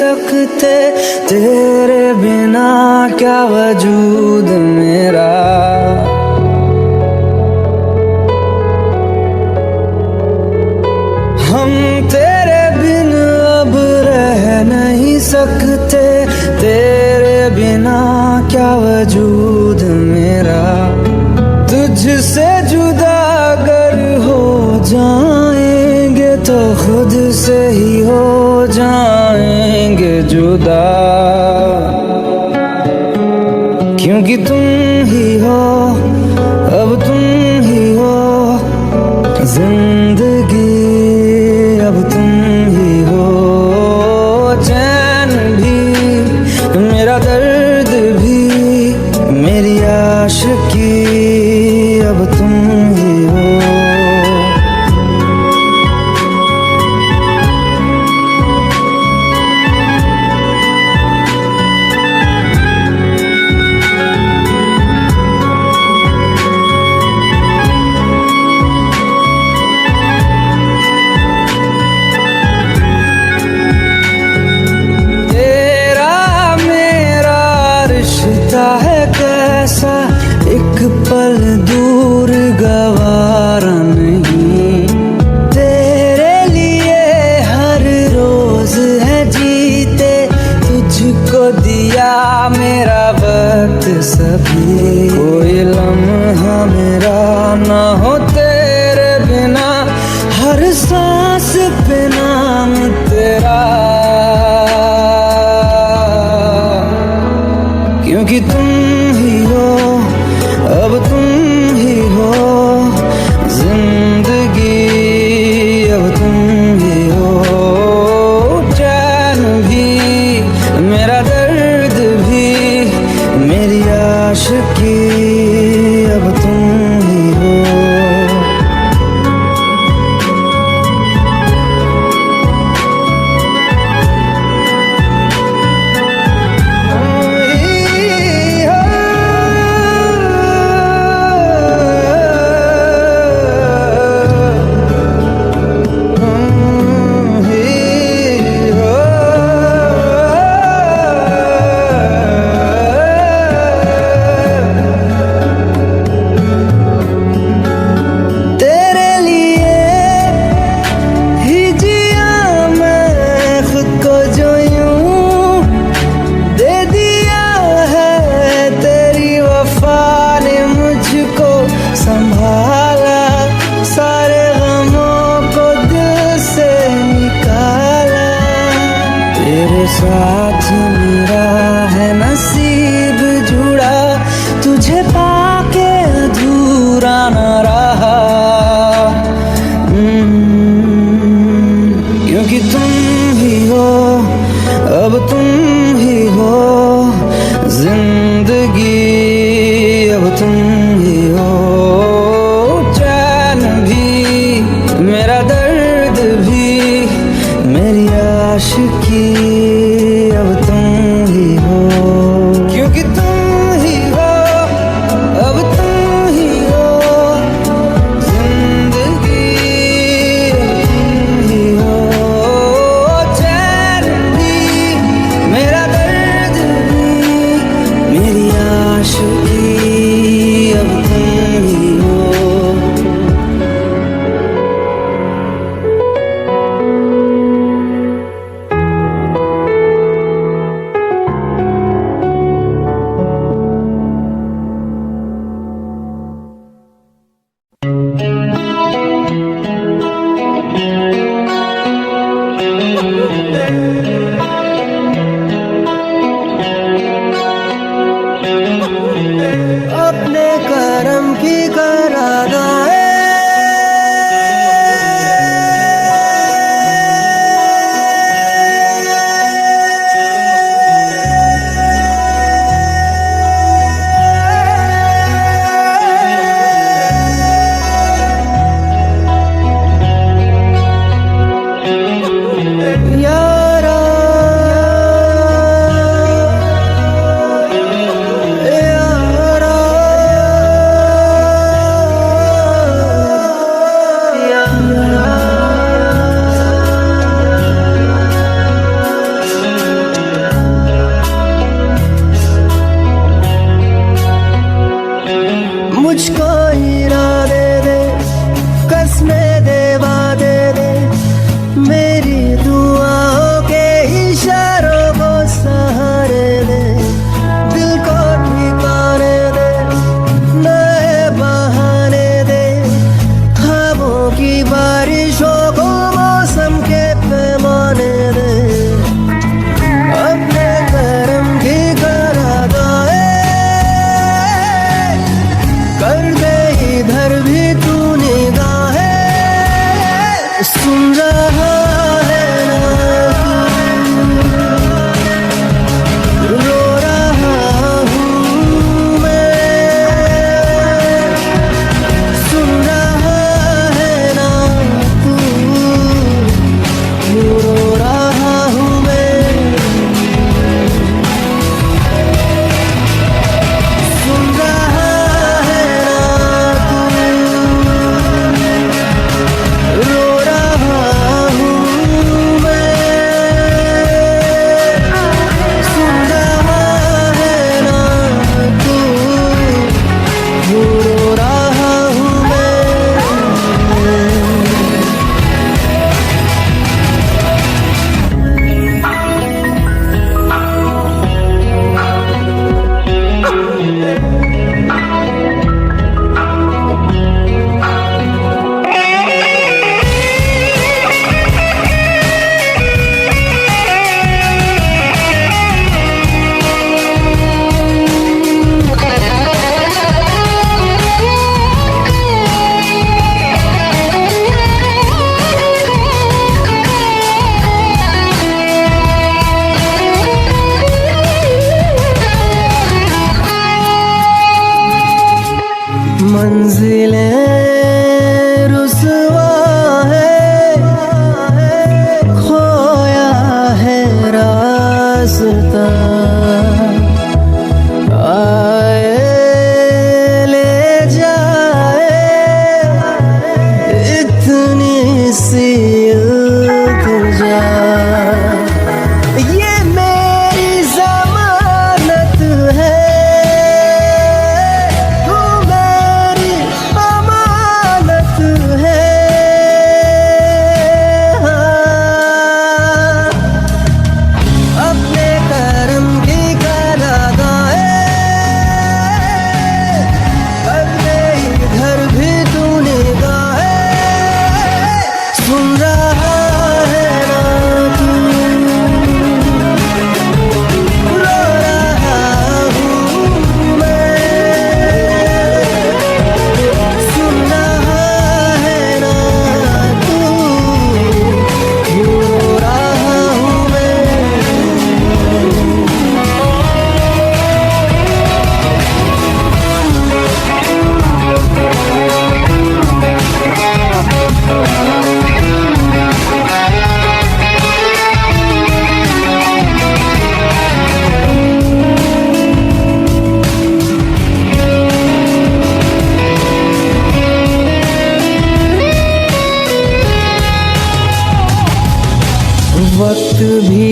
सकते, तेरे बिना क्या वजूद मेरा। हम तेरे बिन अब रह नहीं सकते, तेरे बिना क्या वजूद मेरा। तुझसे जुदा अगर हो जाएंगे तो खुद से ही हो जाएंगे जुदा, क्योंकि तुम ही हो, अब तुम ही हो जिंदगी, अब तुम ही हो। चैन भी मेरा, दर्द भी मेरी आशिकी, अब तुम ही हो। है कैसा एक पल दूर गवारा नहीं, तेरे लिए हर रोज है जीते, तुझको दिया मेरा वक्त सभी। कोई लम्हा मेरा ना हो तेरे बिना, हर सांस पे नाम तेरा, क्योंकि तुम ही हो, अब तुम ही हो जिंदगी, अब तुम ही हो। चैन भी मेरा, दर्द भी मेरी आशिकी, अब तुम ही हो। संभाला सारे गमों को दिल से निकाला, तेरे साथ मेरा है नसीब जुड़ा, तुझे पाके अधूरा न रहा। क्योंकि तुम ही हो, अब तुम ही हो जिंदगी, अब तुम ही हो। मेरा दर्द भी मेरी आशिकी, अब तुम ही हो, क्योंकि तुम ही हो, अब तुम ही हो जिंदगी, अब तुम ही हो। चैन भी रास्ता आए ले जाए इतनी सी इल्तिजा। ये मेरी जमानत है, तू मेरी अमानत है। अपने करम की करादाए कर दे इधर भी तू निगाहें। सुन रहा है ना तू, रो रहा हूँ मैं। सुन रहा है ना तू, रो रहा हूँ मैं। वक्त भी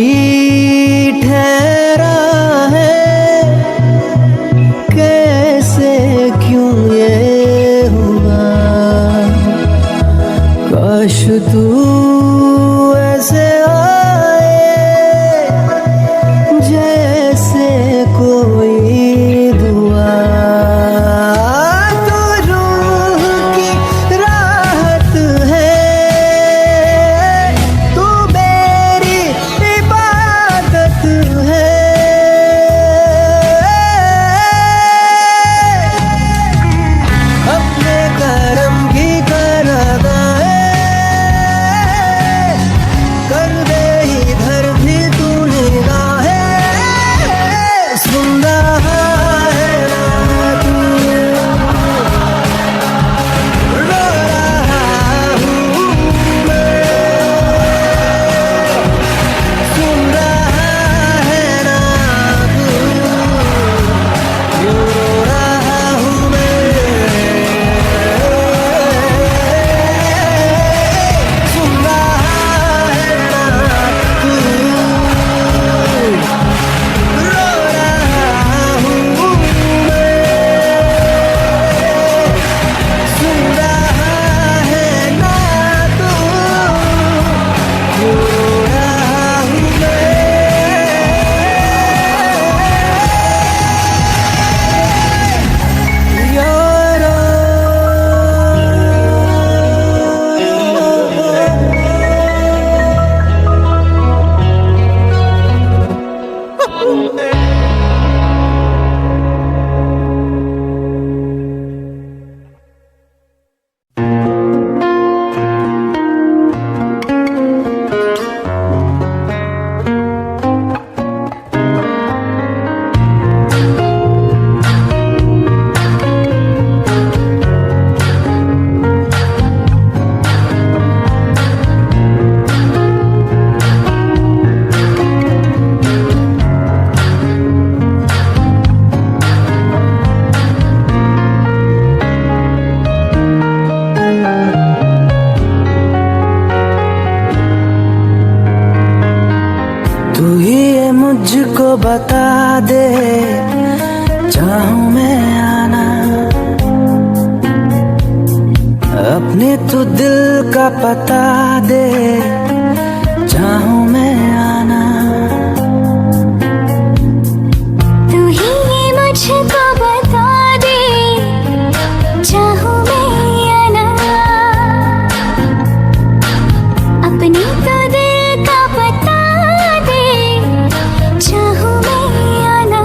ठहरा है, कैसे क्यों ये हुआ। काश तू ऐसे आए जैसे कोई दुआ। तो रूह की राहत है, तू मेरी इबादत है। अपने करम की करादाए कर दे इधर भी तू निगाहें। सुन रहा है ना तू, रो रहा हूँ मैं। सुन रहा है ना तू, रो रहा हूँ मैं। सुन रहा है ना तू, रो रहा हूँ मैं। सुन रहा है ना तू, रो रहा हूँ मैं। यारा तू ही ये मुझको बता दे, चाहूं मैं आना। अपने तू दिल का पता दे, चाहूं मैं आना। तू ही ये मुझको बता दे, चाहूं मैं आना। अपनी तो दिल का बता दे, चाहूं मैं आना।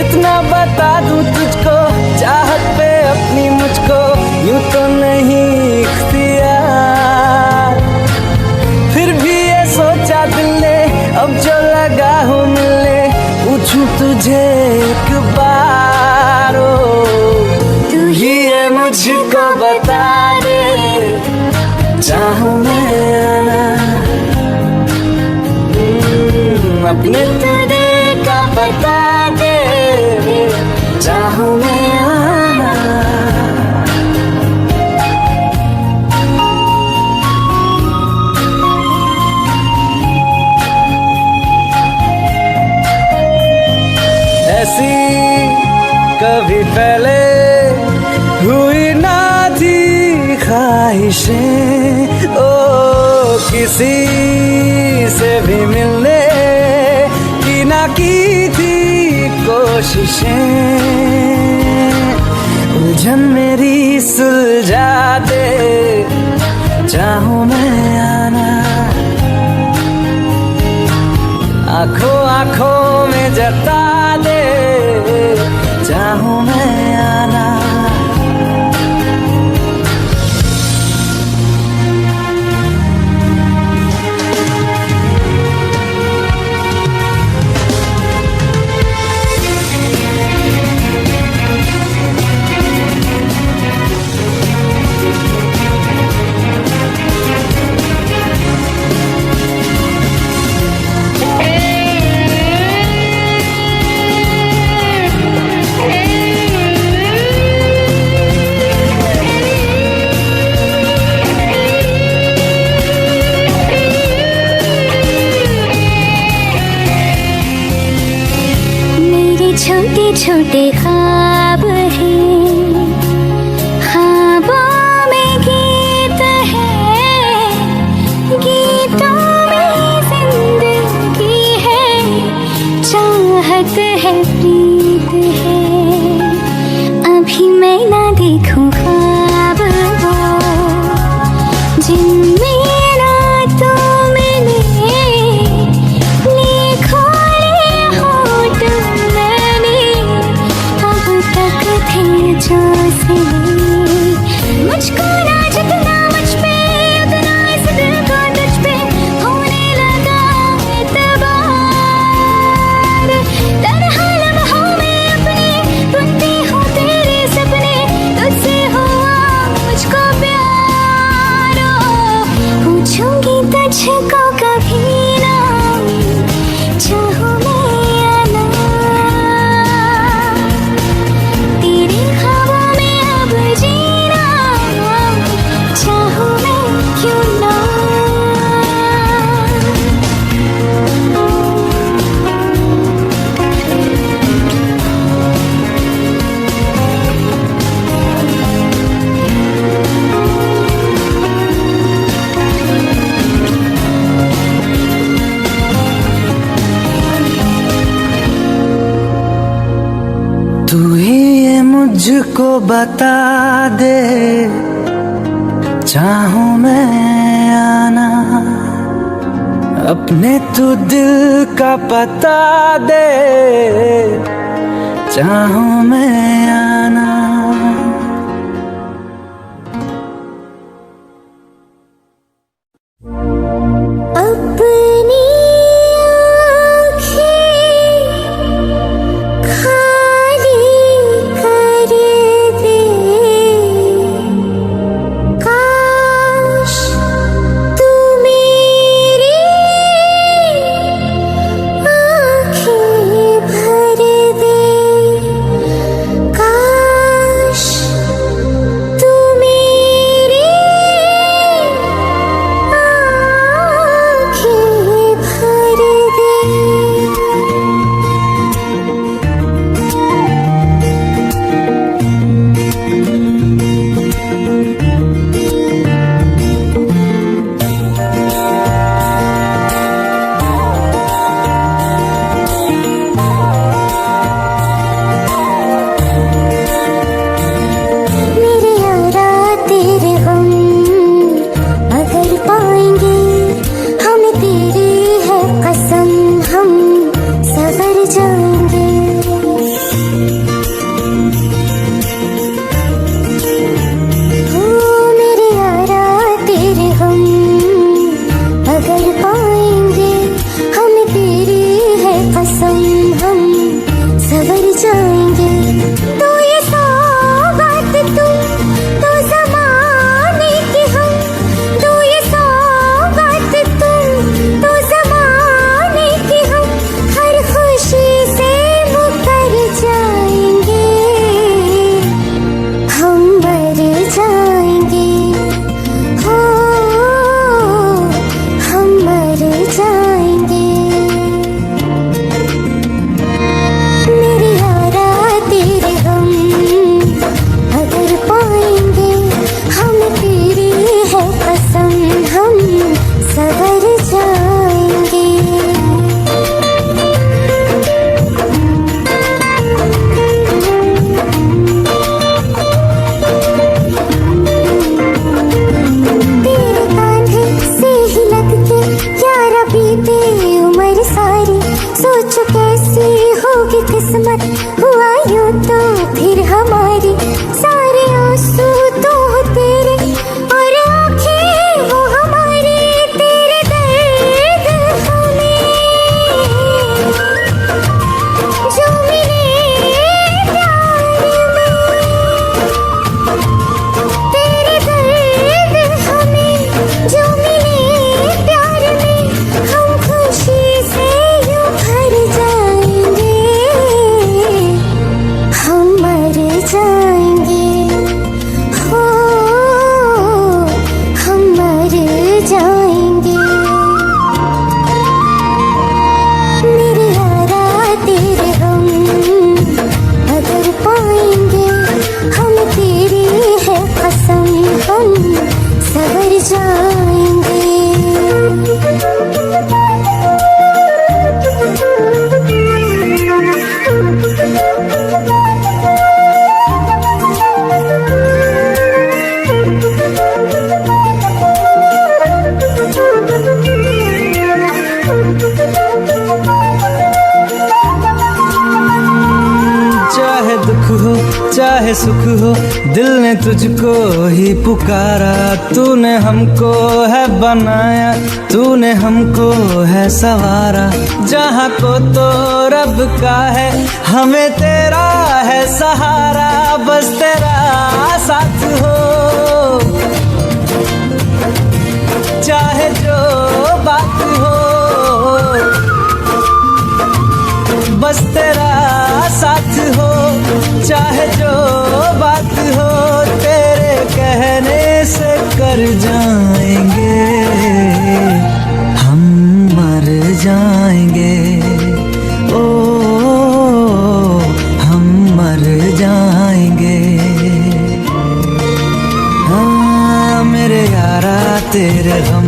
इतना बता दूं तुझको, चाहत पे अपनी मुझको यूं तो नहीं इख्तियार। फिर भी ये सोचा दिल ने, अब जो लगा हो मिलने, पूछूं तुझे एक बार। ओ तू ही ये मुझको बता दे, चाहूं मैं आना। अपने तो दिल का बता दे, चाहूं मैं आना। ऐसी कभी पहले हुई ना थी ख्वाहिशें, ओ किसी से भी मिलने की ना की थी कोशिशें। उलझन मेरी सुलझा दे, चाहूं मैं आना। आंखों आंखों में जता दे, चाहूं मैं आना। छोटे छोटे ख्वाब हैं, ख्वाबों में गीत है, गीतों में जिंदगी है, चाहत है, प्रीत है। अभी मैं ना देखूं ख्वाब वो जिनमें रातों में मुझको ना जितना मुझ पे उतना इस दिल को तुझ पे होने लगा एतबार। तन्हा लम्हों में अपने बुनती हूँ तेरे सपने, तुझसे हुआ मुझको प्यार। पूछूंगी तुझको कभी ना, चाहूं मैं आना। तेरे ख्वाबों में अब जीना, चाहूं मैं क्यों ना। तू ही ये मुझको बता दे, चाहूं मैं आना। अपने तू दिल का पता दे, चाहूं मैं आना। अपनी आँखें खाली कर दे, काश तू मेरी आँखें भर दे। जाएंगे। चाहे दुख हो चाहे सुख हो, दिल ने तुझको ही पुकारा। तूने हमको है बनाया, तूने हमको है सवारा। जहाँ को तो रब का है, हमें तेरा है सहारा। बस तेरा साथ हो, चाहे जो बात हो, बस तेरा साथ हो, चाहे जो बात हो। तेरे कहने से कर जाएंगे, हम मर जाएंगे। ओ हम मर जाएंगे। हाँ मेरे यारा तेरे हम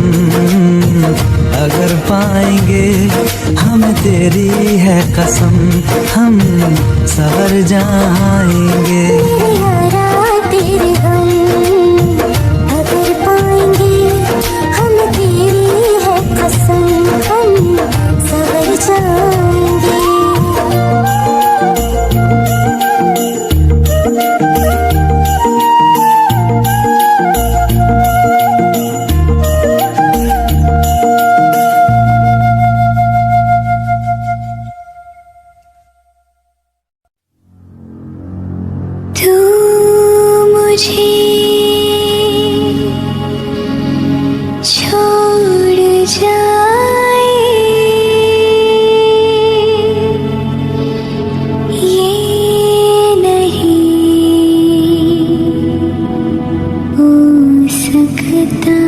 अगर पाएंगे, हम तेरी है कसम, हम सवर जाएंगे। मेरे यारा तेरे हम अगर पाएंगे, हम तेरी है कसम, हम सवर जाएंगे। तू मुझे छोड़ जाए, ये नहीं हो सकता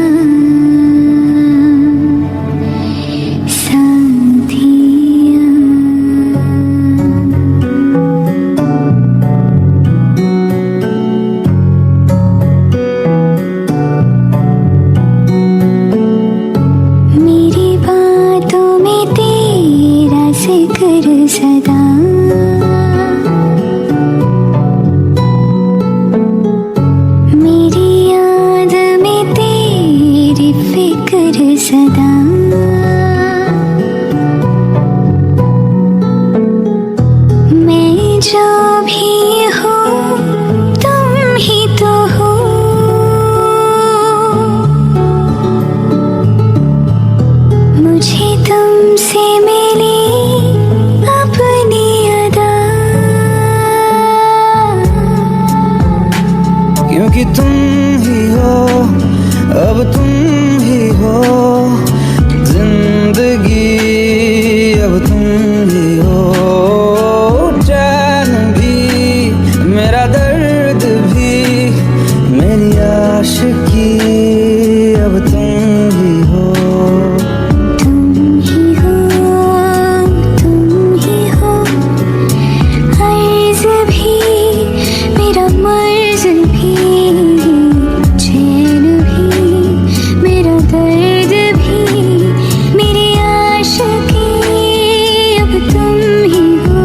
साथिया। मेरी बातों में तेरा जिक्र सदा, मेरी याद में तेरी फिक्र सदा। मैं जो भी हूँ तुम ही तो हो, मुझे तुमसे मिली अपनी अदा। क्योंकि तुम ही हो, अब तुम ही हो जिंदगी, अब तुम ही हो चैन भी, मेरा दर्द भी, मेरी आशिकी, अब तुम ही हो। तुम ही हो, तुम ही हो, अर्ज़ भी, मेरा मर्ज़ भी, चैन भी, मेरा दर्द भी, मेरी आशिकी, अब तुम ही हो।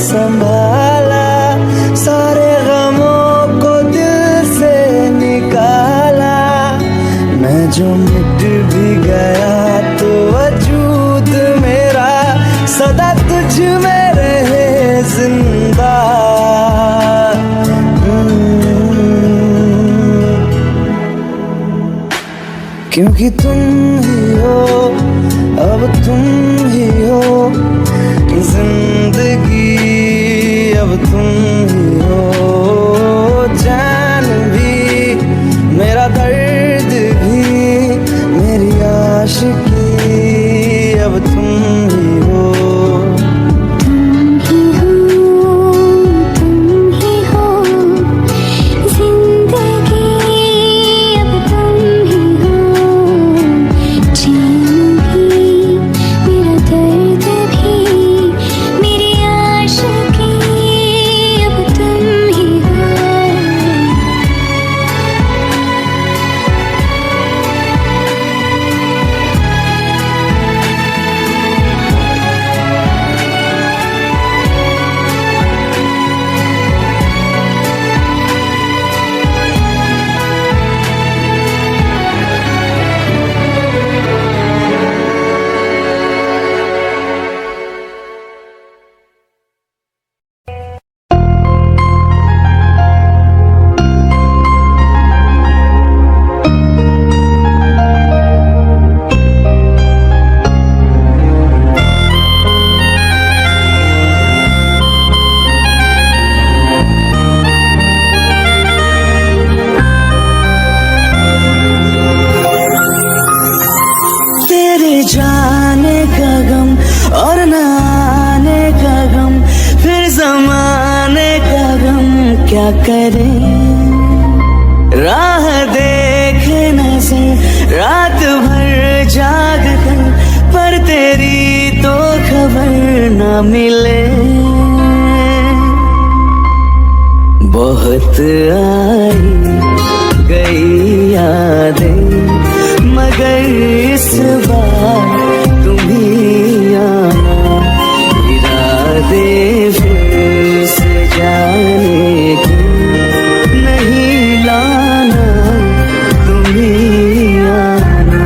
संभाला, सारे गमों को दिल से निकाला। मैं जो मिट भी गया तो वजूद क्योंकि तुम ही हो, अब तुम ही हो जिंदगी, अब तुम ही हो जान भी, मेरा दर्द भी, मेरी आशिकी, अब तुम ही हो। जाने का गम और न आने का गम, फिर जमाने का गम क्या करे। राह देखे नजर रात भर जाग कर, पर तेरी तो खबर न मिले। बहुत आई गई यादें, मगर इस बार तुम ही आना, इरादे फिर से जाने की नहीं लाना, तुम ही आना।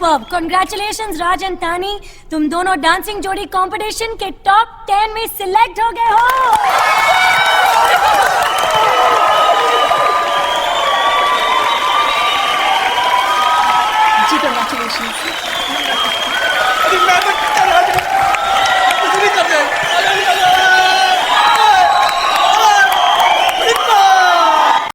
सुपर्ब। कॉन्ग्रेचुलेशंस राज एंड तानी, तुम दोनों डांसिंग जोड़ी कंपटीशन के टॉप 10 में सिलेक्ट हो गए हो।